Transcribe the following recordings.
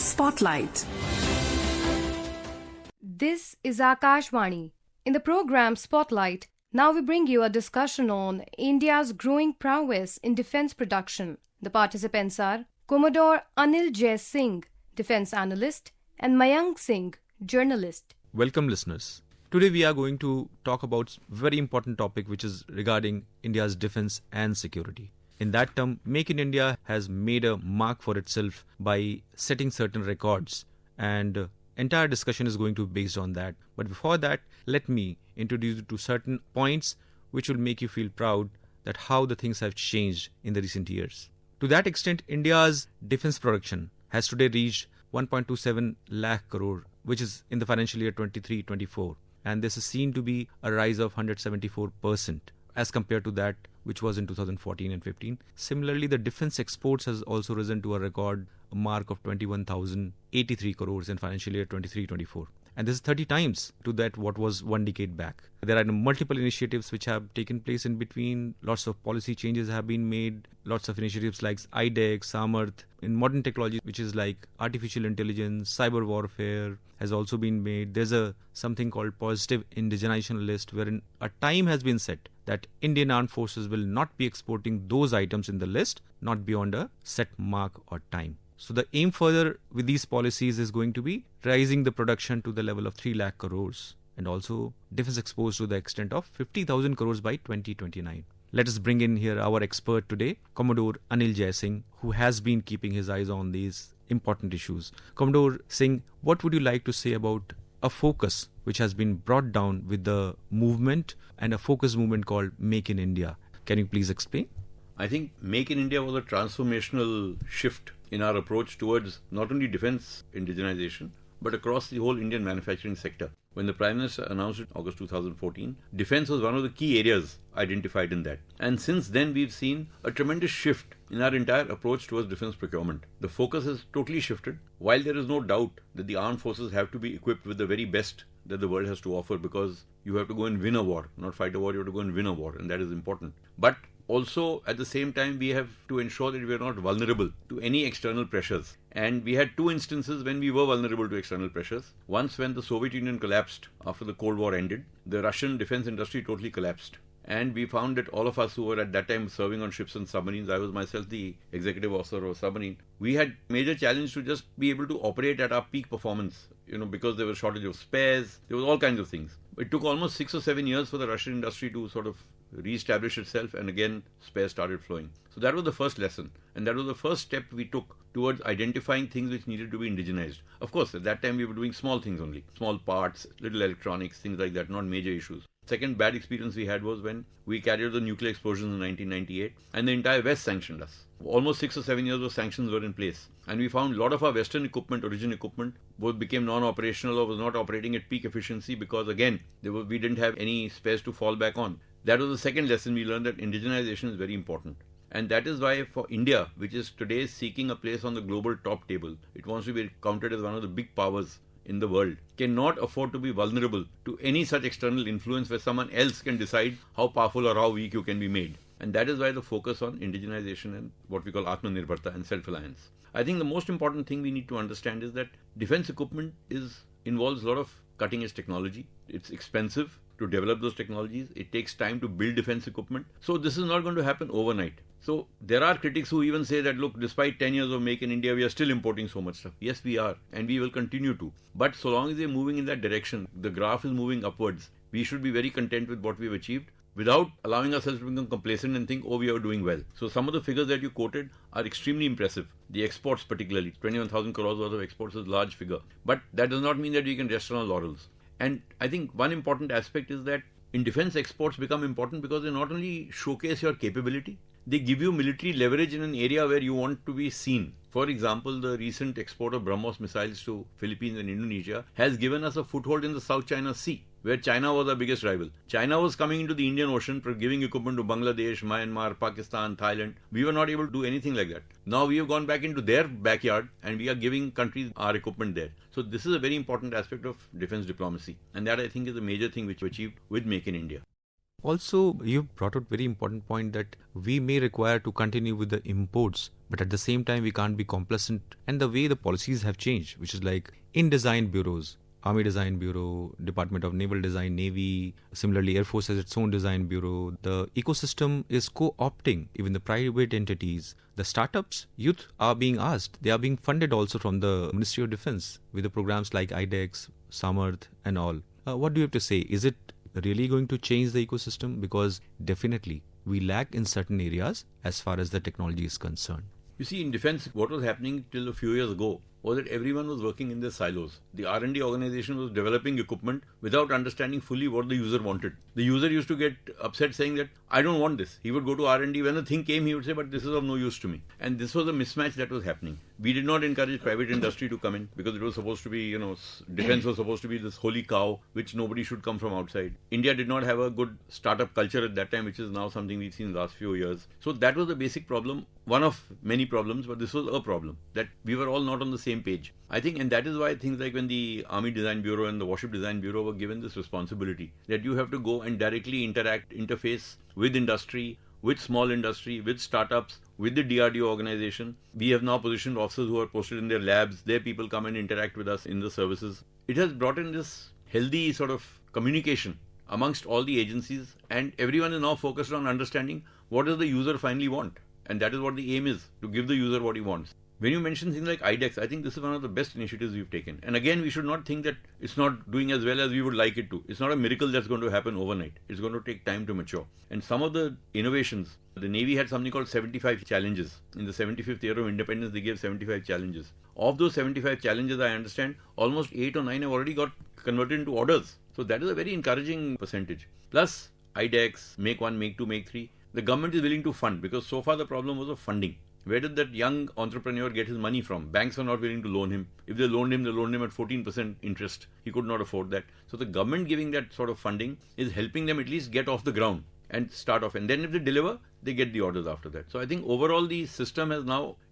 Spotlight. This is Akashvani. In the program Spotlight, now we bring you a discussion on India's growing prowess in defense production. The participants are Commodore Anil Jay Singh, defense analyst, and Mayank Singh, journalist. Welcome, listeners. Today we are going to talk about a very important topic which is regarding India's defense and security. In that term, Make in India has made a mark for itself by setting certain records, and entire discussion is going to be based on that. But before that, let me introduce you to certain points which will make you feel proud that how the things have changed in the recent years. To that extent, India's defense production has today reached 1.27 lakh crore, which is in the financial year 23-24. And this is seen to be a rise of 174% as compared to that which was in 2014 and 15. Similarly, the defense exports has also risen to a record mark of 21,083 crores in financial year 23-24. And this is 30 times to that what was 1 decade back. There are multiple initiatives which have taken place in between. Lots of policy changes have been made. Lots of initiatives like IDEX, Samarth, in modern technology, which is like artificial intelligence, cyber warfare, has also been made. There's something called positive indigenization list, wherein a time has been set that Indian Armed Forces will not be exporting those items in the list, not beyond a set mark or time. So the aim further with these policies is going to be raising the production to the level of 3 lakh crores and also defense exports to the extent of 50,000 crores by 2029. Let us bring in here our expert today, Commodore Anil Jay Singh, who has been keeping his eyes on these important issues. Commodore Singh, what would you like to say about a focus which has been brought down with the movement and a focus movement called Make in India? Can you please explain? I think Make in India was a transformational shift in our approach towards not only defense indigenization, but across the whole Indian manufacturing sector. When the Prime Minister announced it in August 2014, defense was one of the key areas identified in that. And since then, we've seen a tremendous shift in our entire approach towards defense procurement. The focus has totally shifted. While there is no doubt that the armed forces have to be equipped with the very best that the world has to offer, because you have to go and win a war, not fight a war, you have to go and win a war, and that is important. But also, at the same time, we have to ensure that we are not vulnerable to any external pressures. And we had two instances when we were vulnerable to external pressures. Once when the Soviet Union collapsed after the Cold War ended, the Russian defense industry totally collapsed. And we found that all of us who were at that time serving on ships and submarines, I was myself the executive officer of a submarine, we had major challenge to just be able to operate at our peak performance, because there was shortage of spares, there was all kinds of things. It took almost 6 or 7 years for the Russian industry to sort of re-establish itself, and again spares started flowing. So that was the first lesson, and that was the first step we took towards identifying things which needed to be indigenized. Of course, at that time we were doing small things only, small parts, little electronics, things like that, not major issues. Second bad experience we had was when we carried out the nuclear explosions in 1998 and the entire West sanctioned us. Almost 6 or 7 years of sanctions were in place, and we found a lot of our Western equipment, origin equipment, both became non-operational or was not operating at peak efficiency because again, we didn't have any spares to fall back on. That was the second lesson we learned, that indigenization is very important. And that is why for India, which is today seeking a place on the global top table, it wants to be counted as one of the big powers in the world, cannot afford to be vulnerable to any such external influence where someone else can decide how powerful or how weak you can be made. And that is why the focus on indigenization and what we call Atmanirbharta and self-reliance. I think the most important thing we need to understand is that defense equipment involves a lot of cutting-edge technology. It's expensive to develop those technologies. It takes time to build defense equipment. So this is not going to happen overnight. So there are critics who even say that, look, despite 10 years of Make in India, we are still importing so much stuff. Yes, we are, and we will continue to. But so long as we are moving in that direction, the graph is moving upwards, we should be very content with what we've achieved without allowing ourselves to become complacent and think, oh, we are doing well. So some of the figures that you quoted are extremely impressive. The exports particularly, 21,000 crores worth of exports is a large figure. But that does not mean that we can rest on our laurels. And I think one important aspect is that in defense, exports become important because they not only showcase your capability, they give you military leverage in an area where you want to be seen. For example, the recent export of BrahMos missiles to Philippines and Indonesia has given us a foothold in the South China Sea, where China was our biggest rival. China was coming into the Indian Ocean, giving equipment to Bangladesh, Myanmar, Pakistan, Thailand. We were not able to do anything like that. Now we have gone back into their backyard and we are giving countries our equipment there. So this is a very important aspect of defense diplomacy. And that I think is a major thing which we achieved with Make in India. Also, you brought out very important point that we may require to continue with the imports, but at the same time we can't be complacent. And the way the policies have changed, which is like in design bureaus, Army Design Bureau, Department of Naval Design, Navy, similarly Air Force has its own design bureau. The ecosystem is co-opting even the private entities. The startups, youth are being asked. They are being funded also from the Ministry of Defense with the programs like IDEX, Samarth and all. What do you have to say? Is it really going to change the ecosystem? Because definitely we lack in certain areas as far as the technology is concerned. You see, in defense, what was happening till a few years ago was that everyone was working in their silos. The R&D organization was developing equipment without understanding fully what the user wanted. The user used to get upset saying that, I don't want this. He would go to R&D. When the thing came, he would say, but this is of no use to me. And this was a mismatch that was happening. We did not encourage private industry to come in because it was supposed to be, defense was supposed to be this holy cow, which nobody should come from outside. India did not have a good startup culture at that time, which is now something we've seen in the last few years. So that was the basic problem. One of many problems, but this was a problem, that we were all not on the same page. I think, and that is why things like when the Army Design Bureau and the Warship Design Bureau were given this responsibility, that you have to go and directly interface with industry, with small industry, with startups, with the DRDO organization. We have now positioned officers who are posted in their labs. Their people come and interact with us in the services. It has brought in this healthy sort of communication amongst all the agencies, and everyone is now focused on understanding what does the user finally want. And that is what the aim is, to give the user what he wants. When you mention things like IDEX, I think this is one of the best initiatives we've taken. And again, we should not think that it's not doing as well as we would like it to. It's not a miracle that's going to happen overnight. It's going to take time to mature. And some of the innovations, the Navy had something called 75 challenges. In the 75th year of independence, they gave 75 challenges. Of those 75 challenges, I understand, almost 8 or 9 have already got converted into orders. So that is a very encouraging percentage. Plus, IDEX, Make 1, Make 2, Make 3. The government is willing to fund, because so far the problem was of funding. Where did that young entrepreneur get his money from? Banks were not willing to loan him. If they loaned him at 14% interest. He could not afford that. So the government giving that sort of funding is helping them at least get off the ground and start off. And then if they deliver, they get the orders after that. So I think overall the system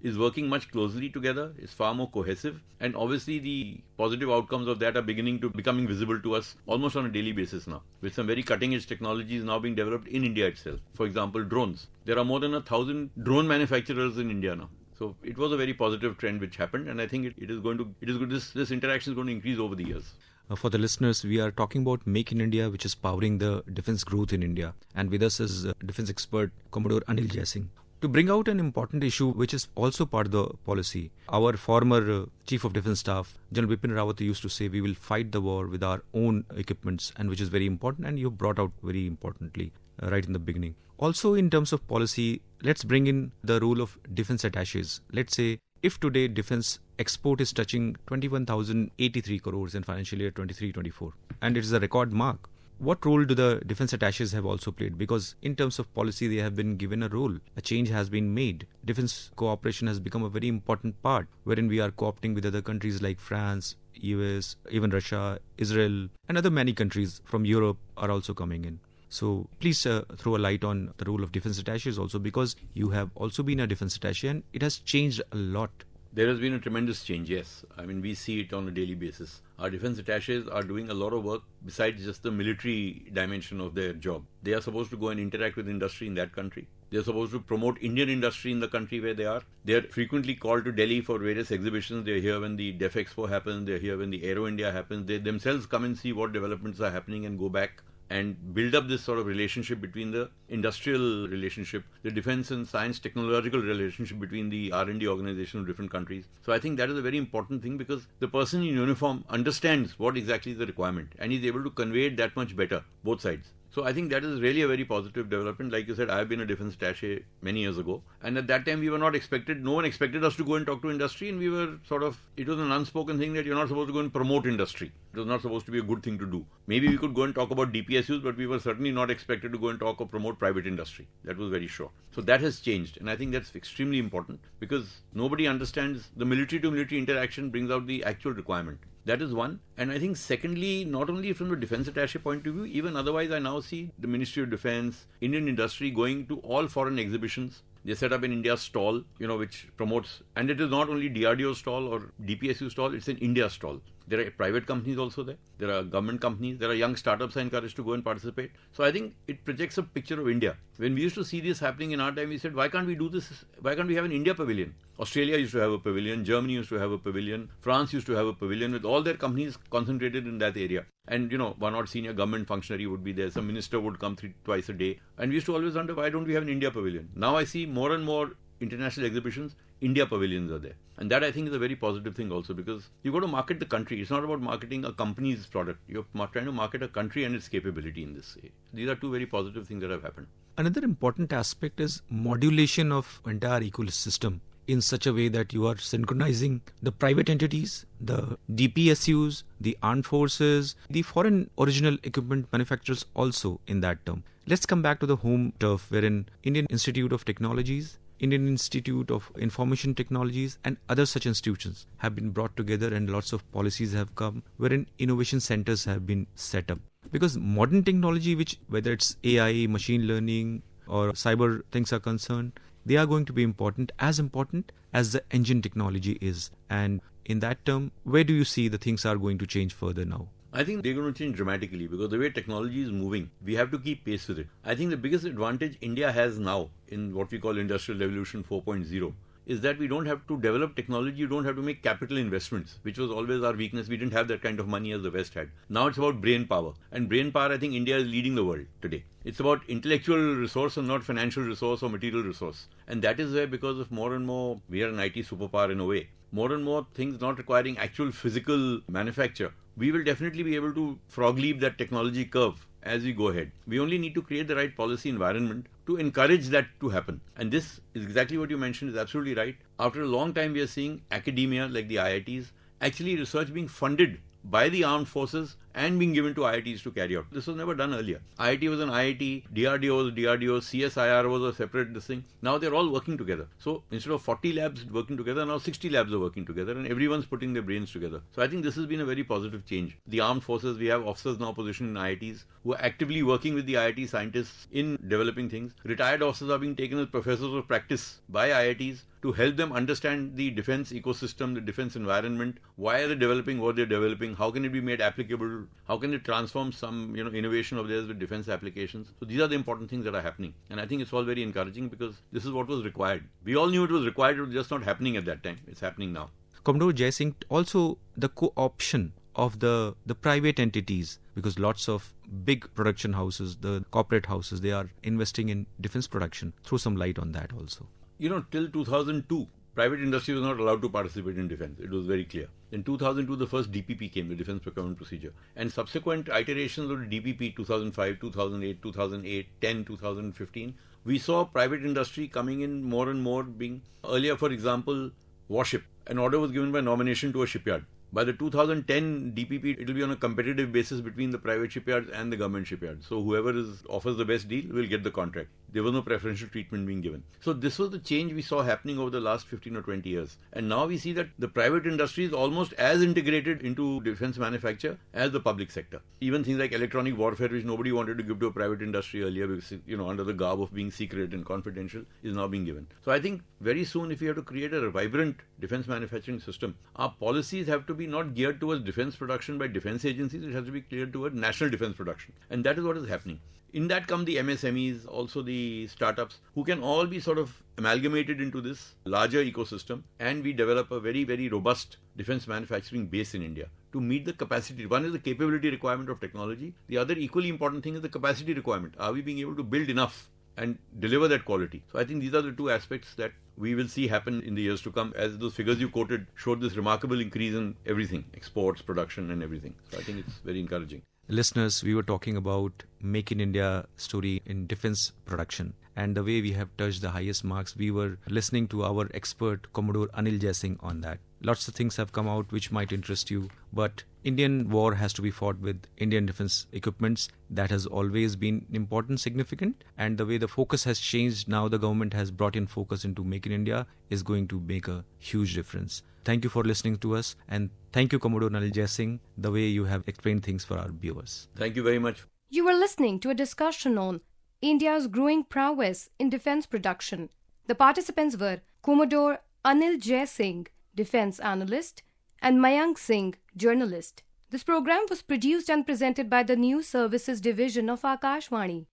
is working much closely together. It's far more cohesive. And obviously the positive outcomes of that are beginning to becoming visible to us almost on a daily basis now, with some very cutting edge technologies now being developed in India itself. For example, drones. There are more than 1,000 drone manufacturers in India now. So it was a very positive trend which happened, and I think it is good. This interaction is going to increase over the years. For the listeners, we are talking about Make in India, which is powering the defense growth in India. And with us is defense expert Commodore Anil Jaising. To bring out an important issue, which is also part of the policy, our former Chief of Defense Staff, General Bipin Rawat, used to say we will fight the war with our own equipments, and which is very important, and you brought out very importantly right in the beginning. Also, in terms of policy, let's bring in the role of defense attaches. Let's say if today defense export is touching 21,083 crores in financial year 23-24, and it is a record mark, what role do the defense attaches have also played? Because in terms of policy, they have been given a role. A change has been made. Defense cooperation has become a very important part, wherein we are co-opting with other countries like France, US, even Russia, Israel, and other many countries from Europe are also coming in. So please throw a light on the role of defense attaches also, because you have also been a defense attache and it has changed a lot. There has been a tremendous change, yes. I mean, we see it on a daily basis. Our defense attaches are doing a lot of work besides just the military dimension of their job. They are supposed to go and interact with industry in that country. They are supposed to promote Indian industry in the country where they are. They are frequently called to Delhi for various exhibitions. They are here when the DEF Expo happens. They are here when the Aero India happens. They themselves come and see what developments are happening and go back and build up this sort of relationship between the industrial relationship, the defense and science technological relationship between the R&D organization of different countries. So I think that is a very important thing, because the person in uniform understands what exactly is the requirement and is able to convey it that much better, both sides. So I think that is really a very positive development. Like you said, I have been a defense attaché many years ago. And at that time, we were not expected, no one expected us to go and talk to industry. And we were sort of, it was an unspoken thing that you're not supposed to go and promote industry. It was not supposed to be a good thing to do. Maybe we could go and talk about DPSUs, but we were certainly not expected to go and talk or promote private industry. That was very sure. So that has changed. And I think that's extremely important, because nobody understands the military to military interaction brings out the actual requirement. That is one. And I think secondly, not only from the defense attaché point of view, even otherwise I now see the Ministry of Defense, Indian industry going to all foreign exhibitions. They set up an India stall, which promotes, and it is not only DRDO stall or DPSU stall, it's an India stall. There are private companies also there. There are government companies. There are young startups are encouraged to go and participate. So I think it projects a picture of India. When we used to see this happening in our time, we said, why can't we do this? Why can't we have an India pavilion? Australia used to have a pavilion. Germany used to have a pavilion. France used to have a pavilion with all their companies concentrated in that area. And, one odd senior government functionary would be there. Some minister would come twice a day. And we used to always wonder, why don't we have an India pavilion? Now I see more and more international exhibitions, India pavilions are there. And that I think is a very positive thing also, because you've got to market the country. It's not about marketing a company's product. You're trying to market a country and its capability in this. These are two very positive things that have happened. Another important aspect is modulation of entire ecosystem in such a way that you are synchronizing the private entities, the DPSUs, the armed forces, the foreign original equipment manufacturers also in that term. Let's come back to the home turf, wherein Indian Institute of Technologies, Indian Institute of Information Technologies and other such institutions have been brought together, and lots of policies have come wherein innovation centers have been set up. Because modern technology, which whether it's AI, machine learning or cyber things are concerned, they are going to be important as the engine technology is. And in that term, where do you see the things are going to change further now? I think they're going to change dramatically, because the way technology is moving, we have to keep pace with it. I think the biggest advantage India has now in what we call Industrial Revolution 4.0 is that we don't have to develop technology, you don't have to make capital investments, which was always our weakness. We didn't have that kind of money as the West had. Now it's about brain power. And brain power, I think India is leading the world today. It's about intellectual resource and not financial resource or material resource. And that is where, because of more and more, we are an IT superpower in a way. More and more things not requiring actual physical manufacture, we will definitely be able to frog leap that technology curve as we go ahead. We only need to create the right policy environment to encourage that to happen. And this is exactly what you mentioned, is absolutely right. After a long time, we are seeing academia like the IITs, actually research being funded by the armed forces and being given to IITs to carry out. This was never done earlier. IIT was an IIT, DRDO was DRDO, CSIR was a separate thing. Now they're all working together. So instead of 40 labs working together, now 60 labs are working together, and everyone's putting their brains together. So I think this has been a very positive change. The armed forces, we have officers now positioned in IITs who are actively working with the IIT scientists in developing things. Retired officers are being taken as professors of practice by IITs to help them understand the defense ecosystem, the defense environment, why are they developing what they're developing, how can it be made applicable, how can it transform some innovation of theirs with defense applications. So these are the important things that are happening. And I think it's all very encouraging, because this is what was required. We all knew it was required, it was just not happening at that time. It's happening now. Commodore Jai Singh, also the co-option of the private entities, because lots of big production houses, the corporate houses, they are investing in defense production. Throw some light on that also. Till 2002, private industry was not allowed to participate in defense. It was very clear. In 2002, the first DPP came, the Defense Procurement Procedure. And subsequent iterations of the DPP, 2005, 2008, 2008, 10, 2015, we saw private industry coming in more and more being... Earlier, for example, warship. An order was given by nomination to a shipyard. By the 2010 DPP, it will be on a competitive basis between the private shipyards and the government shipyards. So whoever offers the best deal will get the contract. There was no preferential treatment being given. So this was the change we saw happening over the last 15 or 20 years. And now we see that the private industry is almost as integrated into defense manufacture as the public sector. Even things like electronic warfare, which nobody wanted to give to a private industry earlier because, under the garb of being secret and confidential, is now being given. So I think very soon, if we have to create a vibrant defense manufacturing system, our policies have to be not geared towards defense production by defense agencies, it has to be geared towards national defense production. And that is what is happening. In that come the MSMEs, also the startups, who can all be sort of amalgamated into this larger ecosystem, and we develop a very, very robust defense manufacturing base in India to meet the capacity. One is the capability requirement of technology. The other equally important thing is the capacity requirement. Are we being able to build enough and deliver that quality? So I think these are the two aspects that we will see happen in the years to come, as those figures you quoted showed this remarkable increase in everything, exports, production and everything. So I think it's very encouraging. Listeners, we were talking about Make in India story in defense production, and the way we have touched the highest marks, we were listening to our expert Commodore Anil Jai Singh on that. Lots of things have come out which might interest you, but Indian war has to be fought with Indian defense equipments. That has always been important, significant, and the way the focus has changed now, the government has brought in focus into Make in India, is going to make a huge difference. Thank you for listening to us, and thank you, Commodore Anil Jai Singh, the way you have explained things for our viewers. Thank you very much. You were listening to a discussion on India's growing prowess in defense production. The participants were Commodore Anil Jai Singh, defense analyst, and Mayank Singh, journalist. This program was produced and presented by the News Services Division of Akashvani.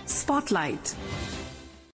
Spotlight.